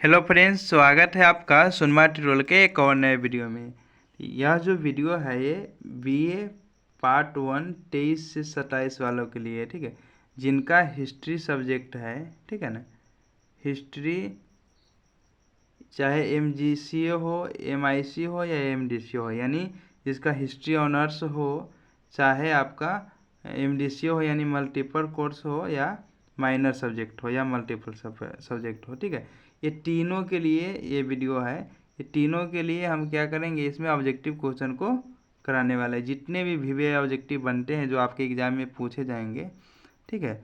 Hello friends, स्वागत है आपका सुनमा ट्यूटोरियल के एक और नए वीडियो में। यह जो वीडियो है ये बीए पार्ट 1 23 से 27 वालों के लिए, ठीक है, जिनका हिस्ट्री सब्जेक्ट है, ठीक है ना। हिस्ट्री चाहे एमजीसी हो, एमआईसी हो या एमडीसी हो, यानी जिसका हिस्ट्री ऑनर्स हो, चाहे आपका एमडीसी हो यानी मल्टीपल कोर्स हो, या माइनर सब्जेक्ट हो या मल्टीपल सब्जेक्ट हो, ठीक है। ये तीनों के लिए ये वीडियो है। ये तीनों के लिए हम क्या करेंगे, इसमें ऑब्जेक्टिव क्वेश्चन को कराने वाले हैं। जितने भी वीवीआई ऑब्जेक्टिव बनते हैं जो आपके एग्जाम में पूछे जाएंगे, ठीक है,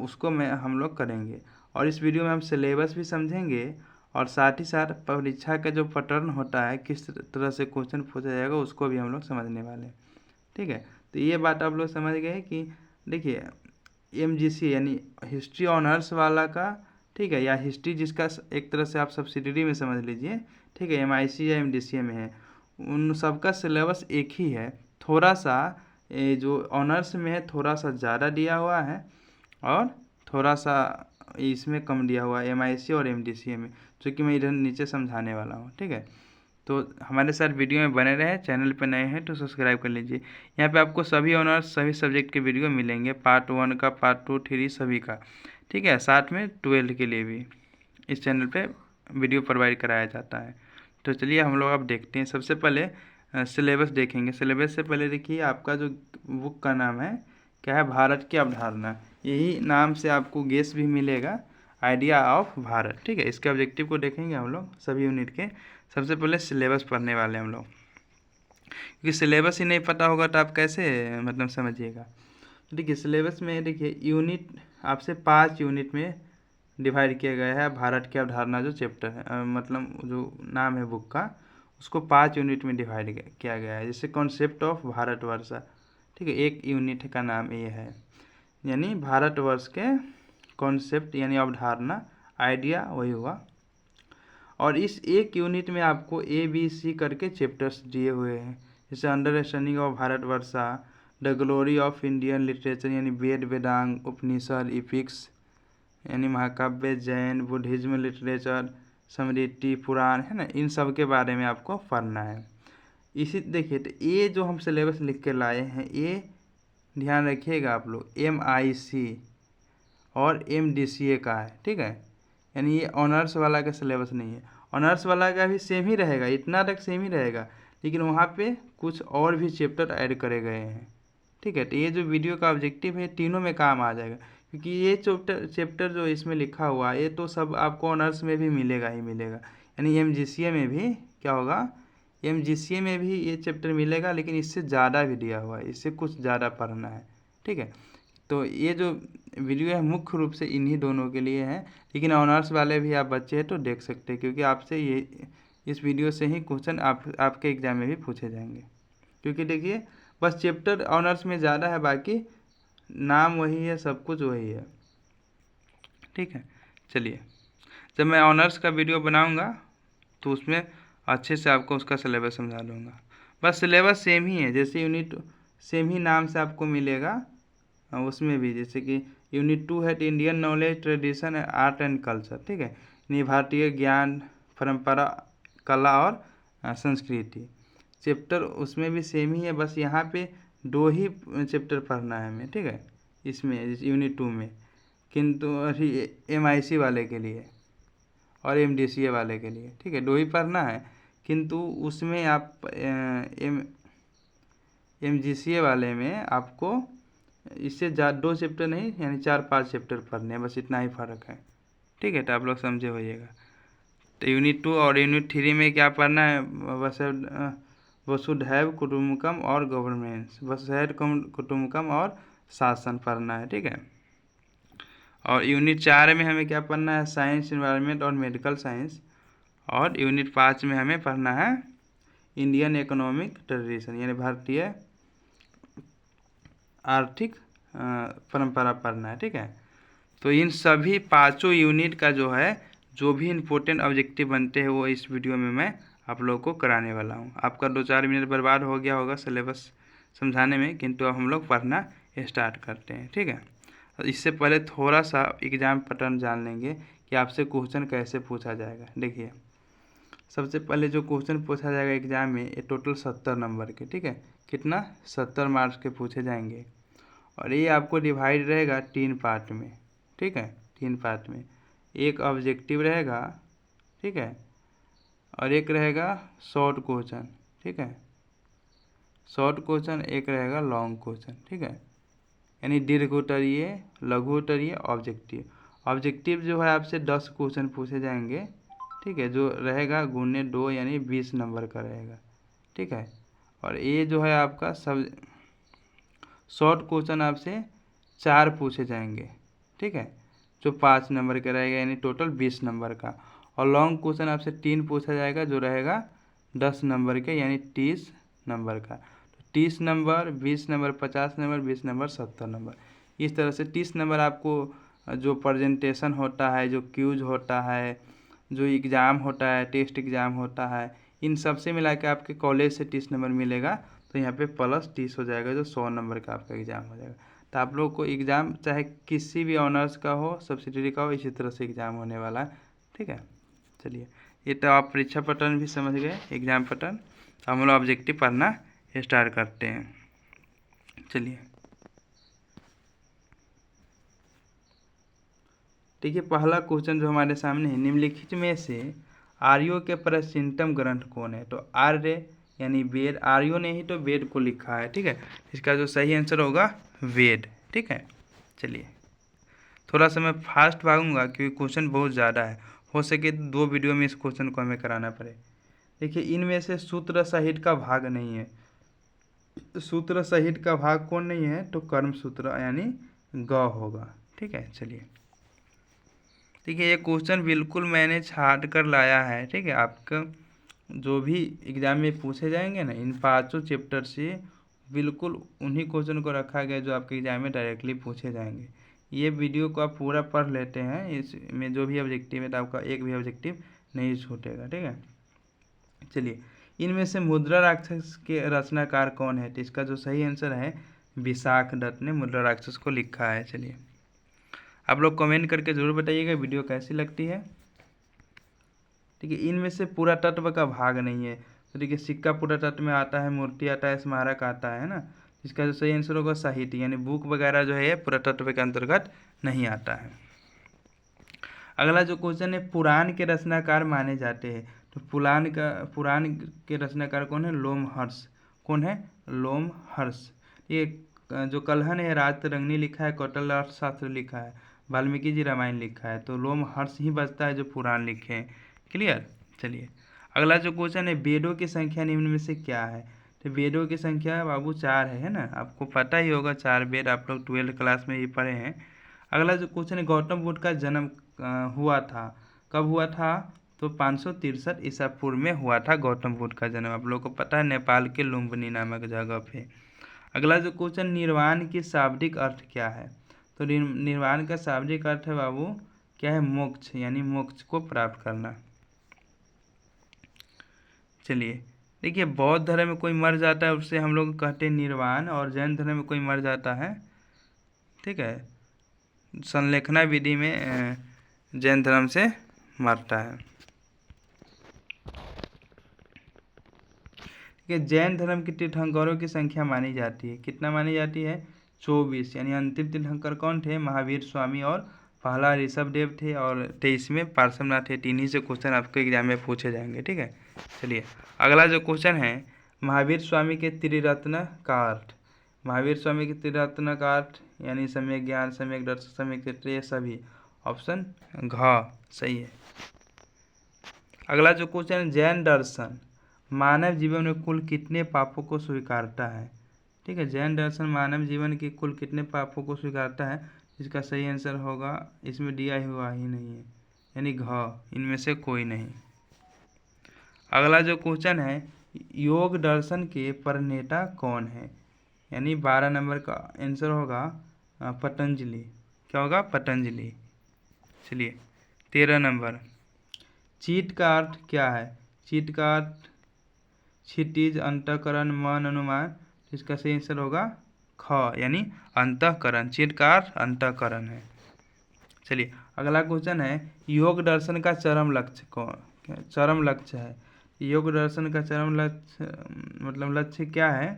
उसको हम लोग करेंगे। और इस वीडियो में हम सिलेबस भी समझेंगे और साथ ही साथ परीक्षा का जो पैटर्न होता है, किस तरह से क्वेश्चन पूछा जाएगा, उसको भी हम लोग समझने वाले हैं, ठीक है। तो ये बात आप लोग समझ गए कि देखिए एमजीसी यानी हिस्ट्री ऑनर्स वाला का, ठीक है, या हिस्ट्री जिसका एक तरह से आप सब्सिडियरी में समझ लीजिए, ठीक है, एमआईसी या एमडीसी में है, उन सबका सिलेबस एक ही है। थोड़ा सा जो ऑनर्स में है थोड़ा सा ज़्यादा दिया हुआ है और थोड़ा सा इसमें कम दिया हुआ है एमआईसी और एमडीसी में, जो कि मैं इधर नीचे समझाने वाला हूँ, ठीक है। तो हमारे साथ वीडियो में बने रहे। चैनल पर नए हैं तो सब्सक्राइब कर लीजिए। यहाँ पे आपको सभी ऑनर्स सभी सब्जेक्ट के वीडियो मिलेंगे, पार्ट 1 का, पार्ट 2, 3 सभी का, ठीक है। साथ में 12 के लिए भी इस चैनल पे वीडियो प्रोवाइड कराया जाता है। तो चलिए हम लोग अब देखते हैं। सबसे पहले सिलेबस देखेंगे। सिलेबस से पहले देखिए आपका जो बुक का नाम है क्या है, भारत की अवधारणा। यही नाम से आपको गेस भी मिलेगा, आइडिया ऑफ भारत, ठीक है। इसके ऑब्जेक्टिव को देखेंगे हम लोग सभी यूनिट के। सबसे पहले सिलेबस पढ़ने वाले हम लोग, क्योंकि सिलेबस ही नहीं पता होगा तो आप कैसे मतलब समझिएगा। तो देखिए सिलेबस में देखिए यूनिट आपसे 5 यूनिट में डिवाइड किया गया है। भारत की अवधारणा जो चैप्टर है, मतलब जो नाम है बुक का, उसको 5 यूनिट में डिवाइड किया गया है। जैसे कॉन्सेप्ट ऑफ भारतवर्ष, ठीक है, एक यूनिट का नाम ये है, यानी भारतवर्ष के कॉन्सेप्ट यानी अवधारणा, आइडिया वही हुआ। और इस एक यूनिट में आपको ABC करके चैप्टर्स दिए हुए हैं, जैसे understanding of Bharatvarsha, the glory of Indian literature यानी वेद, वेदांग, उपनिषद, इपिक्स यानी महाकाव्य, जैन बुद्धिज्म लिटरेचर, स्मृति पुराण, है ना, इन सब के बारे में आपको पढ़ना है। इसी देखिए, तो ये जो हम सिलेबस लिख के लाए हैं, ये ध्यान रखिएगा आप लोग, MIC और MDCA का है, ठीक है। यानी ये ऑनर्स वाला का सिलेबस नहीं है। ऑनर्स वाला का भी सेम ही रहेगा, इतना तक सेम ही रहेगा, लेकिन वहाँ पे कुछ और भी चैप्टर ऐड करे गए हैं, ठीक है। तो ये जो वीडियो का ऑब्जेक्टिव है तीनों में काम आ जाएगा, क्योंकि ये चैप्टर जो इसमें लिखा हुआ है ये तो सब आपको ऑनर्स में भी मिलेगा ही मिलेगा। यानी MGCA में भी क्या होगा, MGCA में भी ये चैप्टर मिलेगा, लेकिन इससे ज़्यादा भी दिया हुआ है, इससे कुछ ज़्यादा पढ़ना है, ठीक है। तो ये जो वीडियो है मुख्य रूप से इन्हीं दोनों के लिए है, लेकिन ऑनर्स वाले भी आप बच्चे हैं तो देख सकते हैं, क्योंकि आपसे ये इस वीडियो से ही क्वेश्चन आपके एग्जाम में भी पूछे जाएंगे। क्योंकि देखिए बस चैप्टर ऑनर्स में ज़्यादा है, बाकी नाम वही है, सब कुछ वही है, ठीक है। चलिए, जब मैं ऑनर्स का वीडियो बनाऊंगा तो उसमें अच्छे से आपको उसका सिलेबस समझा दूंगा। बस सिलेबस सेम ही है, जैसे यूनिट सेम ही नाम से आपको मिलेगा, उसमें भी जैसे कि यूनिट 2 है Indian knowledge, tradition, art and culture, ठीक है, यानी भारतीय ज्ञान, परंपरा, कला और संस्कृति। चैप्टर उसमें भी सेम ही है, बस यहाँ पे 2 ही चैप्टर पढ़ना है हमें, ठीक है, इसमें यूनिट 2 में। किंतु MIC वाले के लिए और MDCA वाले के लिए, ठीक है, 2 ही पढ़ना है। किंतु उसमें आप MGCA वाले में आपको इससे 2 चैप्टर नहीं यानी 4-5 चैप्टर पढ़ने हैं, बस इतना ही फ़र्क है, ठीक है। तो आप लोग समझे होइएगा। तो यूनिट 2 और यूनिट 3 में क्या पढ़ना है, वसुधैव कुटुंबकम और गवर्नेंस, वसुधैव कुटुंबकम और शासन पढ़ना है, ठीक है। और यूनिट 4 में हमें क्या पढ़ना है, साइंस, एनवायरनमेंट और मेडिकल साइंस। और यूनिट 5 में हमें पढ़ना है इंडियन इकोनॉमिक ट्रेडिशन यानी भारतीय आर्थिक परंपरा पढ़ना है, ठीक है। तो इन सभी 5 यूनिट का जो है जो भी इम्पोर्टेंट ऑब्जेक्टिव बनते हैं वो इस वीडियो में मैं आप लोगों को कराने वाला हूँ। आपका 2-4 मिनट बर्बाद हो गया होगा सिलेबस समझाने में, किंतु अब हम लोग पढ़ना स्टार्ट करते हैं, ठीक है। इससे पहले थोड़ा सा एग्ज़ाम पैटर्न जान लेंगे कि आपसे क्वेश्चन कैसे पूछा जाएगा। देखिए सबसे पहले जो क्वेश्चन पूछा जाएगा एग्जाम में, ये टोटल 70 नंबर के, ठीक है, कितना 70 मार्क्स के पूछे जाएंगे। और ये आपको डिवाइड रहेगा 3 पार्ट में, ठीक है, 3 पार्ट में। एक ऑब्जेक्टिव रहेगा, ठीक है, और एक रहेगा शॉर्ट क्वेश्चन, ठीक है, शॉर्ट क्वेश्चन, एक रहेगा लॉन्ग क्वेश्चन, ठीक है, यानी दीर्घ उत्तरीय, लघु उत्तरीय, ऑब्जेक्टिव। ऑब्जेक्टिव जो है आपसे 10 क्वेश्चन पूछे जाएंगे, ठीक है, जो रहेगा गुने 2 यानी 20 नंबर का रहेगा, ठीक है। और ये जो है आपका सब शॉर्ट क्वेश्चन आपसे 4 पूछे जाएंगे, ठीक है, जो 5 नंबर का रहेगा, यानी टोटल 20 नंबर का। और लॉन्ग क्वेश्चन आपसे 3 पूछा जाएगा, जो रहेगा 10 नंबर के, यानी 30 नंबर का। तो 30 number, 20 number, 50 number, 20 number, 70 number, इस तरह से 30 नंबर आपको जो प्रेजेंटेशन होता है, जो क्यूज होता है, जो एग्ज़ाम होता है, टेस्ट एग्ज़ाम होता है, इन सब से मिला के आपके कॉलेज से 30 नंबर मिलेगा। तो यहाँ पे प्लस 30 हो जाएगा, जो 100 नंबर का आपका एग्ज़ाम हो जाएगा। तो आप लोग को एग्ज़ाम चाहे किसी भी ऑनर्स का हो, सब्सिडरी का हो, इसी तरह से एग्ज़ाम होने वाला है, ठीक है। चलिए, ये तो आप परीक्षा पैटर्न भी समझ गए, एग्ज़ाम पैटर्न। हम लोग ऑब्जेक्टिव पढ़ना स्टार्ट करते हैं। चलिए, देखिए पहला क्वेश्चन जो हमारे सामने है, निम्नलिखित में से आर्यों के प्राचीनतम ग्रंथ कौन है। तो आर्य यानी वेद, आर्यों ने ही तो वेद को लिखा है, ठीक है, इसका जो सही आंसर होगा वेद, ठीक है। चलिए, थोड़ा सा मैं फास्ट भागूंगा क्योंकि क्वेश्चन बहुत ज़्यादा है, हो सके तो 2 वीडियो में इस क्वेश्चन को हमें कराना पड़े। देखिए इनमें से सूत्र सहित का भाग नहीं है। सूत्र सहित का भाग कौन नहीं है, तो कर्म सूत्र यानी ग होगा, ठीक है। चलिए, देखिए ये क्वेश्चन बिल्कुल मैंने छाट कर लाया है, ठीक है। आपका जो भी एग्जाम में पूछे जाएंगे ना, इन 5 चैप्टर से बिल्कुल उन्हीं क्वेश्चन को रखा गया जो आपके एग्जाम में डायरेक्टली पूछे जाएंगे। ये वीडियो को आप पूरा पढ़ लेते हैं, इसमें जो भी ऑब्जेक्टिव है तो आपका एक भी ऑब्जेक्टिव नहीं छूटेगा, ठीक है। चलिए, इनमें से मुद्रा राक्षस के रचनाकार कौन है। तो इसका जो सही आंसर है विशाख दत्त ने मुद्रा राक्षस को लिखा है। चलिए, आप लोग कमेंट करके ज़रूर बताइएगा वीडियो कैसी लगती है। ठीक है, इनमें से पूरा तत्व का भाग नहीं है। तो देखिए सिक्का पूरा तत्व में आता है, मूर्ति आता है, स्मारक आता है ना। इसका जो सही आंसर होगा साहित्य, यानी बुक वगैरह जो है पुरातत्व के अंतर्गत नहीं आता है। अगला जो क्वेश्चन है, पुराण के रचनाकार माने जाते हैं। तो पुराण के रचनाकार कौन है, लोमहर्ष। कौन है, लोमहर्ष। ये जो कल्हन है राजतरंगिणी लिखा है, कौटिल्य अर्थशास्त्र लिखा है, वाल्मीकि जी रामायण लिखा है, तो लोमहर्ष ही बचता है जो पुराण लिखे हैं। क्लियर। चलिए, अगला जो क्वेश्चन है, वेदों की संख्या निम्न में से क्या है। तो वेदों की संख्या बाबू 4 है ना, आपको पता ही होगा 4 वेद, आप लोग 12th क्लास में ही पढ़े हैं। अगला जो क्वेश्चन है, गौतम बुद्ध का जन्म हुआ था, कब हुआ था। तो 563 ईसा पूर्व में हुआ था गौतम बुद्ध का जन्म, आप लोग को पता है, नेपाल के लुम्बिनी नामक जगह पे। अगला जो क्वेश्चन, निर्वाण की शाब्दिक अर्थ क्या है। तो निर्वाण का शाब्दिक अर्थ है बाबू क्या है, मोक्ष, यानी मोक्ष को प्राप्त करना। चलिए, देखिए बौद्ध धर्म में कोई मर जाता है उससे हम लोग कहते हैं निर्वाण, और जैन धर्म में कोई मर जाता है, ठीक है, संलेखना विधि में जैन धर्म से मरता है। ठीक है, जैन धर्म के तीर्थंकरों की संख्या मानी जाती है, कितना मानी जाती है, 24, यानी अंतिम तीर्थंकर कौन थे, महावीर स्वामी, और पहला ऋषभदेव थे, और 23वें पार्श्वनाथ थे। 3 ही से क्वेश्चन आपके एग्जाम में पूछे जाएंगे, ठीक है। चलिए, अगला जो क्वेश्चन है, महावीर स्वामी के त्रिरत्न का अर्थ। महावीर स्वामी के त्रिरत्न का अर्थ यानी सम्यक ज्ञान, सम्यक दर्शन, सम्यक चित्त, ये सभी। ऑप्शन घ सही है। अगला जो क्वेश्चन है, जैन दर्शन मानव जीवन में कुल कितने पापों को स्वीकारता है। ठीक है, जैन दर्शन मानव जीवन के कुल कितने पापों को स्वीकारता है। इसका सही आंसर होगा, इसमें दिया हुआ ही नहीं है, यानी घ, इनमें से कोई नहीं। अगला जो क्वेश्चन है, योग दर्शन के प्रणेता कौन है, यानी 12 नंबर का आंसर होगा पतंजलि। क्या होगा, पतंजलि। चलिए, 13 नंबर, चित्त का अर्थ क्या है। चित्त का अर्थ क्षितिज, अंतःकरण, मन, अनुमान। इसका सही आंसर होगा ख, यानी अंतःकरण। चित्त का अर्थ अंतःकरण है। चलिए, अगला क्वेश्चन है योग दर्शन का चरम लक्ष्य कौन, चरम लक्ष्य है। योग दर्शन का चरम लक्ष्य मतलब लक्ष्य क्या है,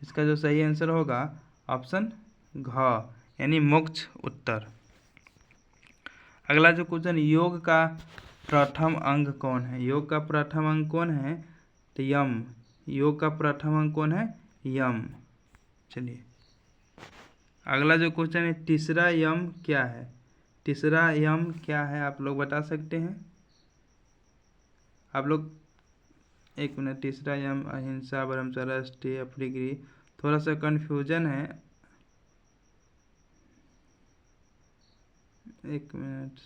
इसका जो सही आंसर होगा ऑप्शन घ यानी मोक्ष उत्तर। अगला जो क्वेश्चन, योग का प्रथम अंग कौन है। योग का प्रथम अंग कौन है, तो यम। योग का प्रथम अंग कौन है, यम। चलिए अगला जो क्वेश्चन है, तीसरा यम क्या है। तीसरा यम क्या है, आप लोग बता सकते हैं। आप लोग एक मिनट, तीसरा यम अहिंसा, ब्रह्मचर्य, अष्टेय, अपरिग्रह, थोड़ा सा कन्फ्यूजन है, एक मिनट।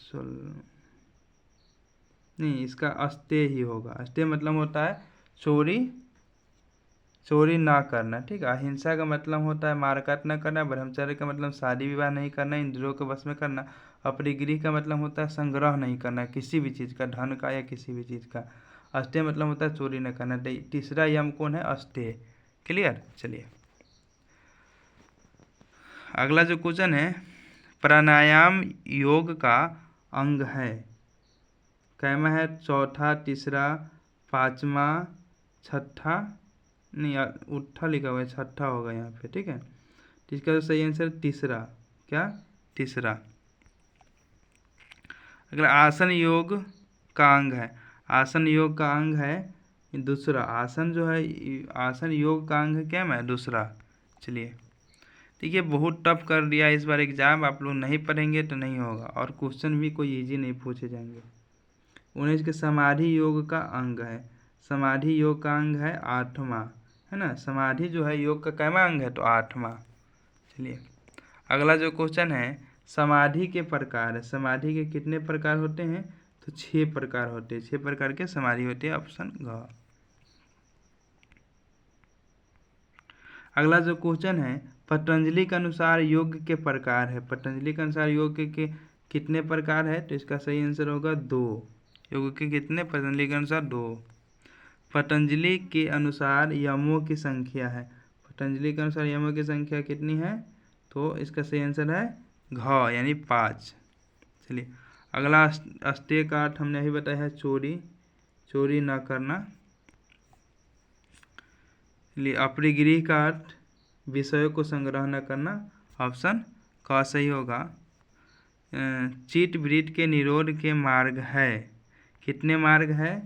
नहीं, इसका अस्तेय ही होगा। अस्तेय मतलब होता है चोरी, चोरी ना करना, ठीक है। अहिंसा का मतलब होता है मारकाट न करना। ब्रह्मचर्य का मतलब शादी विवाह नहीं करना, इंद्रियों के वश में करना। अपरिग्रह का मतलब होता है संग्रह नहीं करना किसी भी चीज़ का, धन का या किसी भी चीज़ का। अस्तेय मतलब होता है चोरी न करना। तीसरा यम कौन है, अस्तेय। क्लियर। चलिए अगला जो क्वेश्चन है, प्राणायाम योग का अंग है। कैमा है, चौथा, तीसरा, पांचवा, छठा, नहीं उठा लिखा हुआ है, छठा होगा यहाँ पे, ठीक है। तो इसका जो सही आंसर तीसरा, क्या, तीसरा। अगला आसन योग का अंग है। आसन योग का अंग है दूसरा। आसन जो है, आसन योग का अंग है क्या, मैं दूसरा। चलिए देखिए, बहुत टफ कर दिया इस बार एग्जाम, आप लोग नहीं पढ़ेंगे तो नहीं होगा, और क्वेश्चन भी कोई इजी नहीं पूछे जाएंगे। 19 के समाधि योग का अंग है। समाधि योग का अंग है आठवां, है ना। समाधि जो है योग का कैमा अंग है, तो आठवां। चलिए अगला जो क्वेश्चन है, समाधि के प्रकार है। समाधि के कितने प्रकार होते हैं, तो 6 प्रकार होते हैं। 6 प्रकार के समाधि होते हैं, ऑप्शन घ। अगला जो क्वेश्चन है, पतंजलि के अनुसार योग के प्रकार है। पतंजलि के अनुसार योग के कितने प्रकार है, तो इसका सही आंसर होगा 2। योग के कितने, पतंजलि के अनुसार 2। पतंजलि के अनुसार यमों की संख्या है। पतंजलि के अनुसार यमों की संख्या कितनी है, तो इसका सही आंसर है घ यानी 5। चलिए अगला, अस्तेय का अर्थ हमने अभी बताया है चोरी, चोरी ना करना। चलिए अपरिग्रह का अर्थ विषयों को संग्रह न करना, ऑप्शन क सही होगा। चीट ब्रीट के निरोध के मार्ग है। कितने मार्ग है,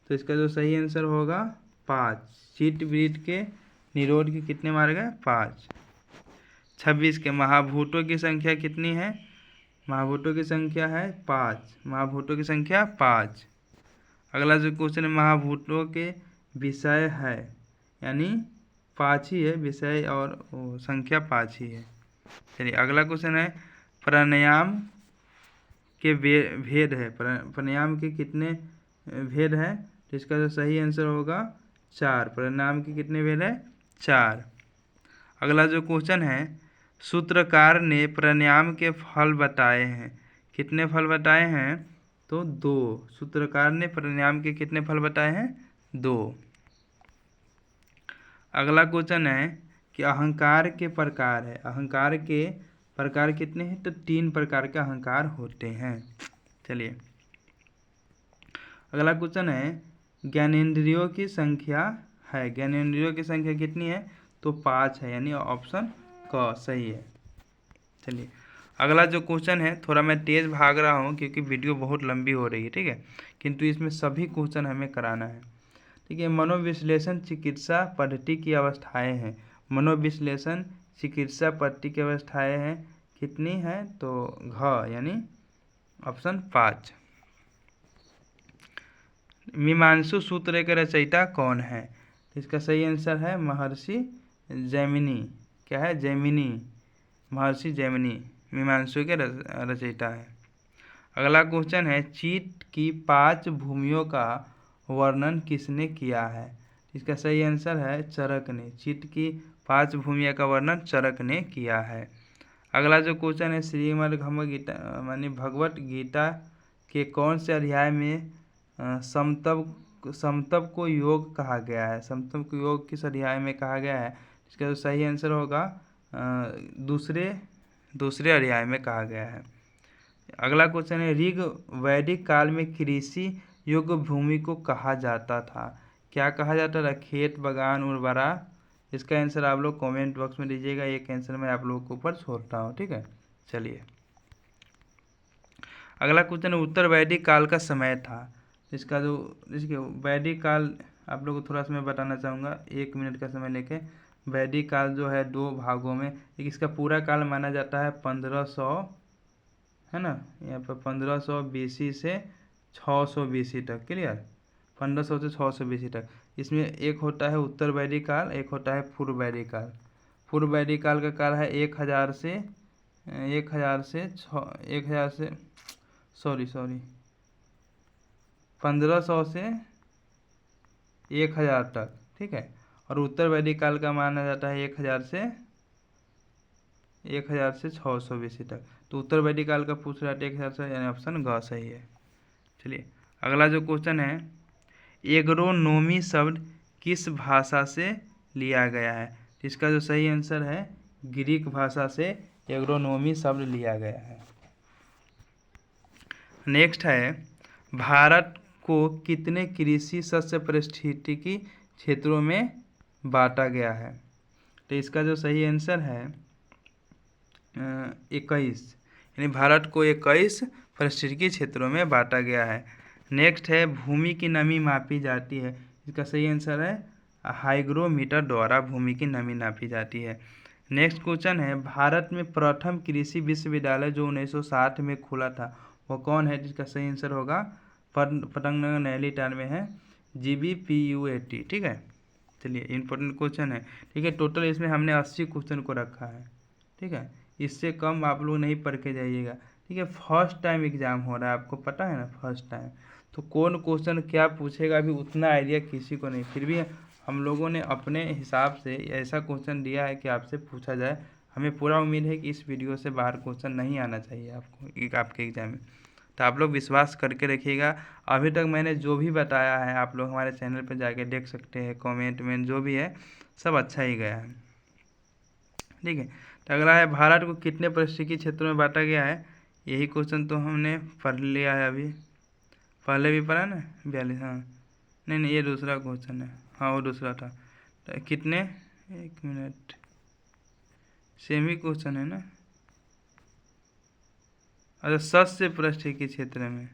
तो इसका जो सही आंसर होगा 5। चीट ब्रीट के निरोध के कितने मार्ग है, 5। 26 के महाभूतों की संख्या कितनी है। महाभूतों की संख्या है 5। महाभूतों की संख्या 5। अगला जो क्वेश्चन है, महाभूतों के विषय है, यानी 5 ही है विषय, और संख्या 5 ही है। चलिए अगला क्वेश्चन है, प्राणायाम के भेद है। प्राणायाम के कितने भेद है, तो इसका जो सही आंसर होगा 4। प्राणायाम के कितने भेद है, 4। अगला जो क्वेश्चन है, सूत्रकार ने प्राणायाम के फल बताए हैं। कितने फल बताए हैं, तो 2। सूत्रकार ने प्राणायाम के कितने फल बताए हैं, 2। अगला क्वेश्चन है कि अहंकार के प्रकार है। अहंकार के प्रकार कितने हैं, तो 3 प्रकार के अहंकार होते हैं। चलिए अगला क्वेश्चन है, ज्ञानेंद्रियों की संख्या है। ज्ञानेंद्रियों की संख्या कितनी है, तो 5 है, यानी ऑप्शन क सही है। चलिए अगला जो क्वेश्चन है, थोड़ा मैं तेज़ भाग रहा हूँ क्योंकि वीडियो बहुत लंबी हो रही है, ठीक है, किंतु इसमें सभी क्वेश्चन हमें कराना है, ठीक है। मनोविश्लेषण चिकित्सा पद्धति की अवस्थाएं हैं। मनोविश्लेषण चिकित्सा पद्धति की अवस्थाएं हैं, कितनी है, तो घ यानी ऑप्शन 5। मीमांसु सूत्र के रचयिता कौन है, इसका सही आंसर है महर्षि जैमिनी। क्या है, जैमिनी, महर्षि जैमिनी मीमांसु के रचयिता है। अगला क्वेश्चन है, चीट की 5 भूमियों का वर्णन किसने किया है। इसका सही आंसर है चरक ने। चीट की 5 भूमियों का वर्णन चरक ने किया है। अगला जो क्वेश्चन है, श्रीमद् गीता मानी भगवत गीता के कौन से अध्याय में समतप को योग कहा गया है। समतप को योग किस अध्याय में कहा गया है, इसका जो सही आंसर होगा दूसरे अध्याय में कहा गया है। अगला क्वेश्चन है, ऋग वैदिक काल में कृषि योग्य भूमि को कहा जाता था। क्या कहा जाता था? खेत, बगान, उर्वरा। इसका आंसर आप लोग कमेंट बॉक्स में दीजिएगा, एक आंसर मैं आप लोगों के ऊपर छोड़ता हूँ, ठीक है। चलिए अगला क्वेश्चन है, उत्तर वैदिक काल का समय था। इसका जो इसके वैदिक काल आप लोग को थोड़ा सा मैं बताना चाहूँगा, 1 मिनट का समय लेके। वैदिक काल जो है 2 भागों में, एक इसका पूरा काल माना जाता है 1500, है ना, यहाँ पर 1500 BC से 600 BC तक, क्लियर। 1500 से 600 BC तक। इसमें एक होता है उत्तर वैदिक काल, एक होता है पूर्व वैदिक काल। पूर्व वैदिक काल का काल है 1000 से 1500 से 1000 तक, ठीक है। और उत्तर वैदिक काल का माना जाता है 1000 से 600 BC तक। तो उत्तर वैदिक काल का पूछ रहा है 1000 से, यानी ऑप्शन ग सही है। चलिए अगला जो क्वेश्चन है, एग्रोनोमी शब्द किस भाषा से लिया गया है? इसका जो सही आंसर है, ग्रीक भाषा से एग्रोनोमी शब्द लिया गया है। नेक्स्ट है, भारत को कितने कृषि शस्य पारिस्थितिकी क्षेत्रों में बांटा गया है? तो इसका जो सही आंसर है 21, यानी भारत को 21 पारिस्थितिकी क्षेत्रों में बांटा गया है। नेक्स्ट है, भूमि की नमी मापी जाती है। इसका सही आंसर है हाइग्रोमीटर द्वारा भूमि की नमी नापी जाती है। नेक्स्ट क्वेश्चन है, भारत में प्रथम कृषि विश्वविद्यालय जो 1960 में खुला था वो कौन है? जिसका सही आंसर होगा पतंगनगर नैनीताल में है, GBPUAT, ठीक है। चलिए इंपॉर्टेंट क्वेश्चन है, ठीक है। टोटल इसमें हमने 80 क्वेश्चन को रखा है, ठीक है। इससे कम आप लोग नहीं पढ़ के जाइएगा, ठीक है। फर्स्ट टाइम एग्जाम हो रहा है, आपको पता है ना, फर्स्ट टाइम। तो कौन क्वेश्चन क्या पूछेगा अभी उतना आइडिया किसी को नहीं, फिर भी हम लोगों ने अपने हिसाब से ऐसा क्वेश्चन दिया है कि आपसे पूछा जाए। हमें पूरा उम्मीद है कि इस वीडियो से बाहर क्वेश्चन नहीं आना चाहिए आपको आपके एग्जाम में। तो आप लोग विश्वास करके रखिएगा। अभी तक मैंने जो भी बताया है आप लोग हमारे चैनल पर जाके देख सकते हैं, कमेंट में जो भी है सब अच्छा ही गया है, ठीक है। तो अगला है, भारत को कितने पारिस्थितिकी क्षेत्रों में बांटा गया है? यही क्वेश्चन तो हमने पढ़ लिया है, अभी पहले भी पढ़ा ना, 42। हाँ नहीं, ये दूसरा क्वेश्चन है, हाँ वो दूसरा था। तो कितने, 1 मिनट, सेम ही क्वेश्चन है ना। अच्छा, शस्य पारिस्थितिकी क्षेत्र में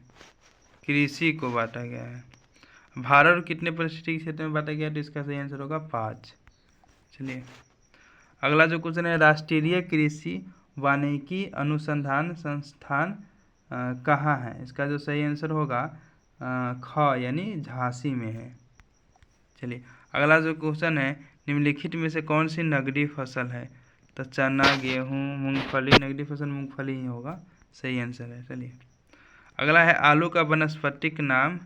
कृषि को बांटा गया है। भारत को कितने पारिस्थितिकी क्षेत्र में बांटा गया है? तो इसका सही आंसर होगा 5। चलिए अगला जो क्वेश्चन है, राष्ट्रीय कृषि वानिकी अनुसंधान संस्थान कहाँ है? इसका जो सही आंसर होगा ख, यानी झांसी में है। चलिए अगला जो क्वेश्चन है, निम्नलिखित में से कौन सी नगदी फसल है? तो चना, गेहूँ, मूंगफली। नगदी फसल मूंगफली ही होगा, सही आंसर है। चलिए अगला है, आलू का वानस्पतिक नाम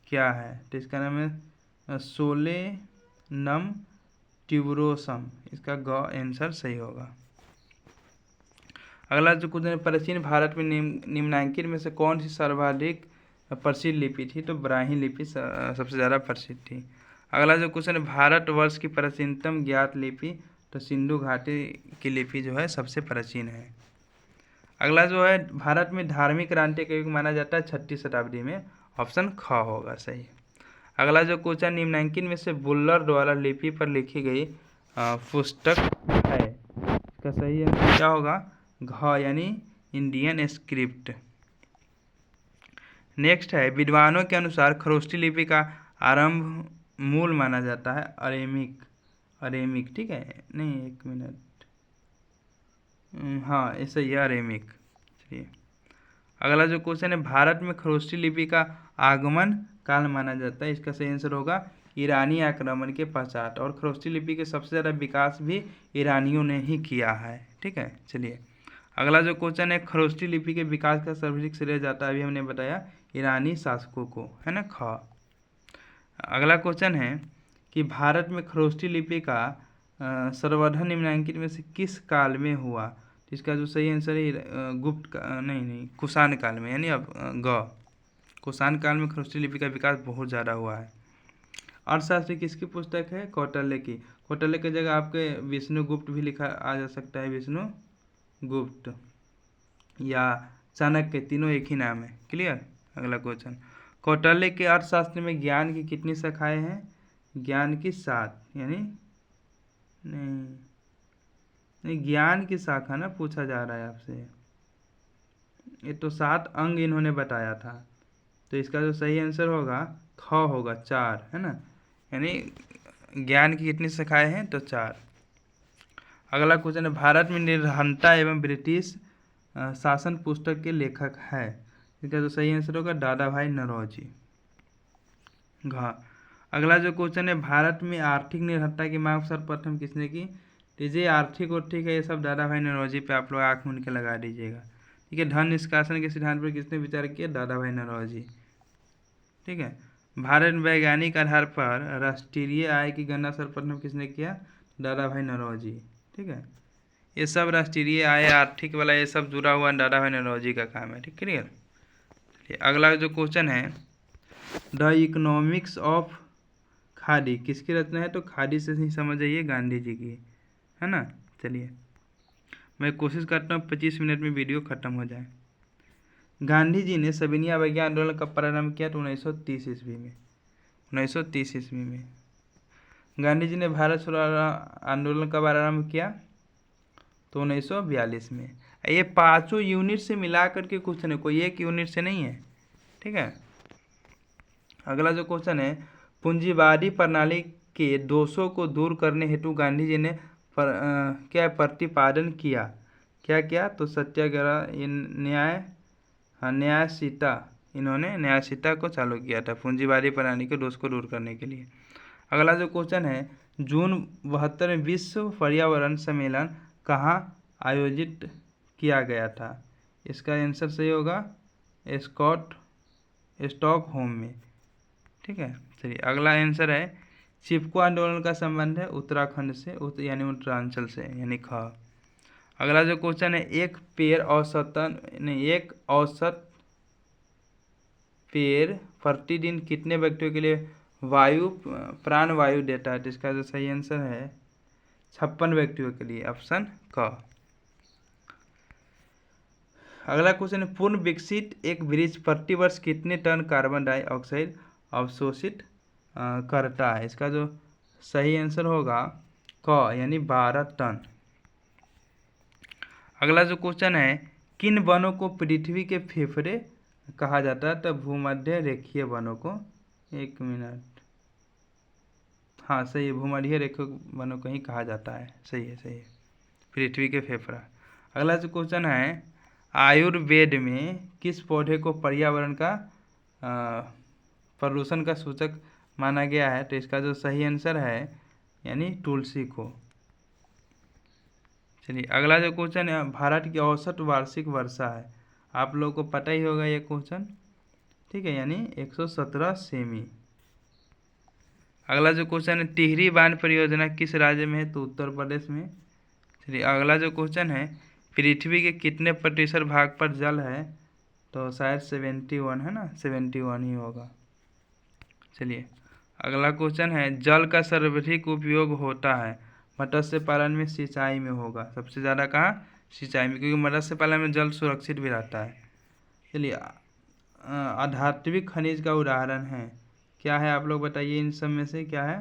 क्या है? तो इसका नाम है सोलेनम ट्यूबरोसम। इसका ग आंसर सही होगा। अगला जो क्वेश्चन है, प्राचीन भारत में निम्नांकित में से कौन सी सर्वाधिक प्रसिद्ध लिपि थी? तो ब्राह्मी लिपि सबसे ज़्यादा प्रसिद्ध थी। अगला जो क्वेश्चन है, भारतवर्ष की प्राचीनतम ज्ञात लिपि? तो सिंधु घाटी की लिपि जो है सबसे प्राचीन है। अगला जो है, भारत में धार्मिक क्रांति का युग माना जाता है 6वीं शताब्दी में। ऑप्शन ख होगा सही। अगला जो क्वेश्चन, निम्नांकित में से बुल्लर द्वारा लिपि पर लिखी गई पुस्तक है? इसका सही आंसर क्या होगा? घ, यानी इंडियन स्क्रिप्ट। नेक्स्ट है, विद्वानों के अनुसार खरोष्ठी लिपि का आरंभ मूल माना जाता है अरेमिक, ठीक है। नहीं, 1 मिनट, हाँ ऐसे ही अरेमिक। चलिए अगला जो क्वेश्चन है, भारत में खरोष्ठी लिपि का आगमन काल माना जाता है? इसका सही आंसर होगा ईरानी आक्रमण के पश्चात। और खरोष्ठी लिपि के सबसे ज़्यादा विकास भी ईरानियों ने ही किया है, ठीक है। चलिए अगला जो क्वेश्चन है, खरोष्ठी लिपि के विकास का सर्वाधिक श्रेय जाता है, अभी हमने बताया, ईरानी शासकों को, है ना, ख। अगला क्वेश्चन है कि भारत में खरोष्ठी लिपि का संवर्धन निम्नांकित में से किस काल में हुआ? तो इसका जो सही आंसर है गुप्त का, नहीं, कुषाण काल में, यानी अब कुषाण काल में खरोष्ठी लिपि का विकास बहुत ज़्यादा हुआ है। अर्थशास्त्र किसकी पुस्तक है? कौटिल्य की। कौटिल्य की जगह आपके विष्णुगुप्त भी लिखा आ जा सकता है, विष्णुगुप्त या चाणक्य, तीनों एक ही नाम है। क्लियर। अगला क्वेश्चन, कौटिल्य के अर्थशास्त्र में ज्ञान की कितनी शाखाएं हैं? ज्ञान की 7, यानी नहीं नहीं ज्ञान की शाखा ना पूछा जा रहा है आपसे। ये तो 7 अंग इन्होंने बताया था, तो इसका जो सही आंसर होगा ख होगा, 4 है ना। यानी ज्ञान की कितनी शाखाएं हैं? तो 4। अगला क्वेश्चन है, भारत में निर्धनता एवं ब्रिटिश शासन पुस्तक के लेखक है। इसका जो सही आंसर होगा दादा भाई नौरोजी। घ। अगला जो क्वेश्चन है, भारत में आर्थिक निर्भरता की मांग सर्वप्रथम किसने की? तो ये आर्थिक और ठीक है, ये सब दादा भाई नौरोजी पे आप लोग आँख मूंद के लगा दीजिएगा। ठीक है। धन निष्कासन के सिद्धांत पर किसने विचार किया? दादा भाई नौरोजी। ठीक है। भारत में वैज्ञानिक आधार पर राष्ट्रीय आय की गणना सर्वप्रथम किसने किया? दादा भाई नौरोजी। ठीक है। ये सब राष्ट्रीय आय, आर्थिक वाला, ये सब जुड़ा हुआ दादा भाई नौरोजी का काम है। ठीक, क्लियर। अगला जो क्वेश्चन है, द इकोनॉमिक्स ऑफ खादी किसकी रचना है? तो खादी से ही समझ आइए, गांधी जी की, है ना। चलिए मैं कोशिश करता हूँ 25 मिनट में वीडियो खत्म हो जाए। गांधी जी ने सविनय अवज्ञा आंदोलन कब प्रारंभ किया? तो 1930 ईस्वी में। 1930 ईस्वी में। गांधी जी ने भारत छोड़ो आंदोलन कब आरंभ किया? तो 1942 में। ये पांचों यूनिट से मिला करके क्वेश्चन है, कोई एक यूनिट से नहीं है। ठीक है। अगला जो क्वेश्चन है, पूंजीवादी प्रणाली के दोषों को दूर करने हेतु गांधी जी ने क्या प्रतिपादन किया? क्या किया? तो सत्याग्रह, न्यायशीता, इन्होंने न्यायशीता को चालू किया था पूंजीवादी प्रणाली के दोष को दूर करने के लिए। अगला जो क्वेश्चन है, जून 72 में विश्व पर्यावरण सम्मेलन कहाँ आयोजित किया गया था? इसका आंसर सही होगा स्टॉकहोम में। ठीक है। चलिए अगला आंसर है, चिपको आंदोलन का संबंध है उत्तराखंड से, यानी उत्तरांचल से, यानी ख। अगला जो क्वेश्चन है, एक औसत पेड़ प्रतिदिन कितने व्यक्तियों के लिए प्राणवायु देता है? जिसका जो सही आंसर है 56 व्यक्तियों के लिए, ऑप्शन क। अगला क्वेश्चन है, पूर्ण विकसित एक वृक्ष प्रति वर्ष कितने टन कार्बन डाइऑक्साइड अवशोषित करता है? इसका जो सही आंसर होगा क, यानी 12 टन। अगला जो क्वेश्चन है, किन वनों को पृथ्वी के फेफड़े कहा जाता है? तो भूमध्य रेखीय वनों को, 1 मिनट, हाँ सही है, भूमध्य रेखीय वनों को ही कहा जाता है। सही है, सही है, पृथ्वी के फेफड़ा। अगला जो क्वेश्चन है, आयुर्वेद में किस पौधे को पर्यावरण का प्रदूषण का सूचक माना गया है? तो इसका जो सही आंसर है यानी तुलसी को। चलिए अगला जो क्वेश्चन है, भारत की औसत वार्षिक वर्षा है, आप लोगों को पता ही होगा ये क्वेश्चन। ठीक है, यानी 117 सेमी। अगला जो क्वेश्चन है, टिहरी बांध परियोजना किस राज्य में है? तो उत्तर प्रदेश में। चलिए अगला जो क्वेश्चन है, पृथ्वी के कितने प्रतिशत भाग पर जल है? तो शायद 71 है ना, 71 ही होगा। चलिए अगला क्वेश्चन है, जल का सर्वाधिक उपयोग होता है मत्स्य पालन में, सिंचाई में होगा सबसे ज़्यादा कहाँ? सिंचाई में, क्योंकि मत्स्य पालन में जल सुरक्षित भी रहता है। चलिए आध्यात्मिक खनिज का उदाहरण है, क्या है आप लोग बताइए, इन सब में से क्या है?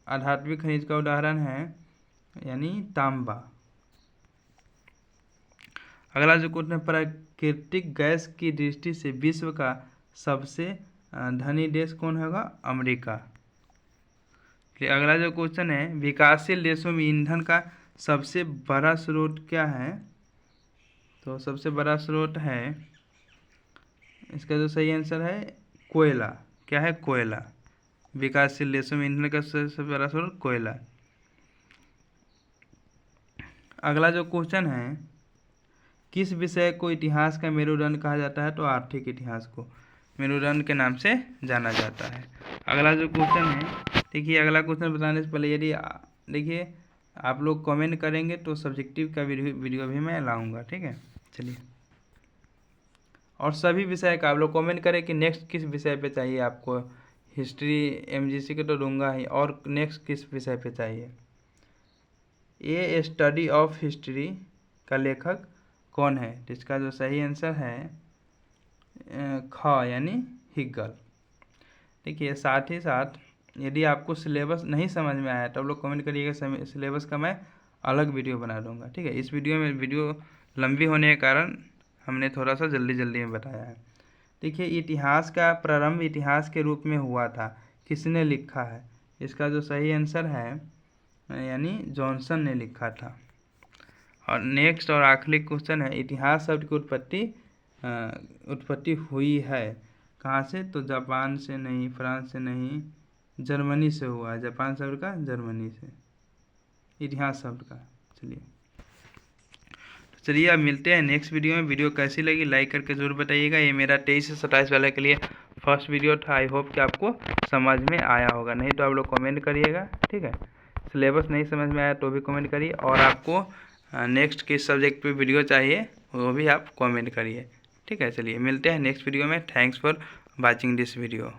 आध्यात्मिक खनिज का उदाहरण है यानी तांबा। अगला जो क्वेश्चन है, प्राकृतिक गैस की दृष्टि से विश्व का सबसे धनी देश कौन होगा? अमेरिका। अगला जो क्वेश्चन है, विकासशील देशों में ईंधन का सबसे बड़ा स्रोत क्या है? तो सबसे बड़ा स्रोत है, इसका जो सही आंसर है कोयला। क्या है? कोयला। विकासशील देशों में ईंधन का सबसे बड़ा स्रोत कोयला। अगला जो क्वेश्चन है, किस विषय को इतिहास का मेरुदंड कहा जाता है? तो आर्थिक इतिहास को मेरुदंड के नाम से जाना जाता है। अगला जो क्वेश्चन है, देखिए अगला क्वेश्चन बताने से पहले यदि देखिए आप लोग कमेंट करेंगे तो सब्जेक्टिव का वीडियो भी मैं लाऊंगा। ठीक है। चलिए, और सभी विषय का आप लोग कमेंट करें कि नेक्स्ट किस विषय पे चाहिए आपको। हिस्ट्री एमजीसी के तो दूंगा ही, और नेक्स्ट किस विषय पे चाहिए। ए स्टडी ऑफ हिस्ट्री का लेखक कौन है? तो इसका जो सही आंसर है ख यानी हिग्गल। देखिए साथ ही साथ यदि आपको सिलेबस नहीं समझ में आया तो आप लोग कमेंट करिएगा, सिलेबस का मैं अलग वीडियो बना दूंगा, ठीक है। इस वीडियो में वीडियो लंबी होने के कारण हमने थोड़ा सा जल्दी में बताया है। देखिए इतिहास का प्रारंभ इतिहास के रूप में हुआ था, किसने लिखा है? इसका जो सही आंसर है यानी जॉनसन ने लिखा था। और नेक्स्ट और आखिरी क्वेश्चन है, इतिहास शब्द की उत्पत्ति हुई है कहाँ से? तो जापान से नहीं, फ्रांस से नहीं, जर्मनी से हुआ है। जापान शब्द का जर्मनी से इतिहास शब्द का। चलिए अब मिलते हैं नेक्स्ट वीडियो में। वीडियो कैसी लगी लाइक करके जरूर बताइएगा। ये मेरा 23 से 27 वाले के लिए फर्स्ट वीडियो था। आई होप कि आपको समझ में आया होगा, नहीं तो आप लोग कमेंट करिएगा, ठीक है। सिलेबस नहीं समझ में आया तो भी कमेंट करिए, और आपको नेक्स्ट किस सब्जेक्ट पे वीडियो चाहिए वो भी आप कमेंट करिए, ठीक है। चलिए मिलते हैं नेक्स्ट वीडियो में। Thanks for watching this video.